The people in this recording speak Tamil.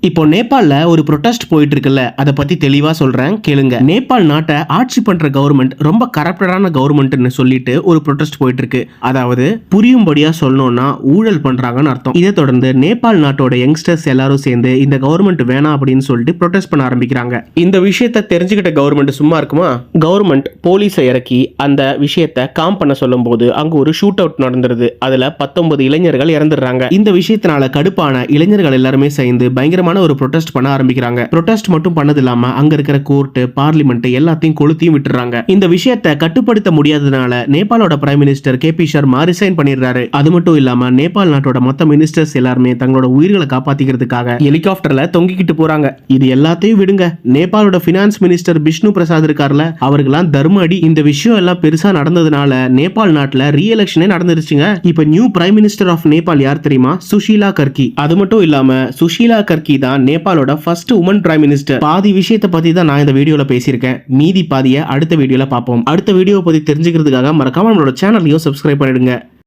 இப்போ நேபாள்ல ஒரு ப்ரொடெஸ்ட் போயிட்டு இருக்குல்ல, அதை பத்தி தெளிவா சொல்றேன் கேளுங்க. நேபாள் நாட்டை ஆட்சி பண்ற கவர்மெண்ட் ரொம்ப கரப்டடான கவர்மெண்ட்னு சொல்லிட்டு ஒரு ப்ரொடெஸ்ட் போயிட்டு இருக்கு. அதாவது புரியும்படியா சொல்லணும்னா ஊழல் பண்றாங்கன்னு அர்த்தம். இதை தொடர்ந்து நேபாள் நாட்டோட யங்ஸ்டர்ஸ் எல்லாரும் சேர்ந்து இந்த கவர்மெண்ட் வேணாம் அப்படின்னு சொல்லிட்டு ப்ரொடெஸ்ட் பண்ண ஆரம்பிக்கிறாங்க. இந்த விஷயத்தை தெரிஞ்சுக்கிட்ட கவர்மெண்ட் சும்மா இருக்குமா? கவர்மெண்ட் போலீஸை இறக்கி அந்த விஷயத்தை காம் பண்ண சொல்லும் போது அங்க ஒரு ஷூட் அவுட் நடந்துருது. அதுல 19 இளைஞர்கள் இறந்துடுறாங்க. இந்த விஷயத்தினால கடுப்பான இளைஞர்கள் எல்லாருமே சேர்ந்து பயங்கரமான ஒரு ப்ரொடெஸ்ட் பண்ண ஆரம்பிக்கிறாங்க. ப்ரொடெஸ்ட் மட்டும் பண்ணது இல்லாம அங்க இருக்கிற கோர்ட், பார்லிமெண்ட் எல்லாத்தையும் கொளுத்தியும் விட்டுறாங்க. இந்த விஷயத்தை கட்டுப்படுத்த முடியாததுனால நேபாளோட prime minister KP Sharma resign பண்ணிடுறாரு. அது மட்டும் இல்லாம நேபாள் நாட்டோட மொத்த மினிஸ்டர்ஸ் எல்லாருமே தங்களோட உயிர்களை காப்பாத்திக்கிறதுக்காக ஹெலிகாப்டர்ல தொங்கிக்கிட்டு போறாங்க. இது எல்லாத்தையும் விடுங்க, நேபாளோட பினான்ஸ் மினிஸ்டர் பிஷ்ணு பிரசாத் இருக்கார்ல, அவருக்கெல்லாம் தர்ம அடி. இந்த விஷயம் எல்லாம் பெருசா நடந்ததுனால நேபாள் நாட்டுல ரீ எலெக்ஷனே நடந்துருச்சுங்க. இப்ப new prime minister of Nepal யார் தெரியுமா? சுஷீலா கர்கி. அது மட்டும் இல்லாம சுஷீலா கர்கி தான் நேபாளோட ஃபர்ஸ்ட் உமன் பிரைம் மினிஸ்டர். பாதி விஷயத்தை பத்தி தான் நான் இந்த வீடியோல பேசியிருக்கேன். மீதி பாதியை அடுத்த வீடியோல பார்ப்போம். அடுத்த வீடியோ பத்தி தெரிஞ்சுக்கிறதுக்காக மறக்காம நம்மளோட சேனலையும் சப்ஸ்கிரைப் பண்ணிடுங்க.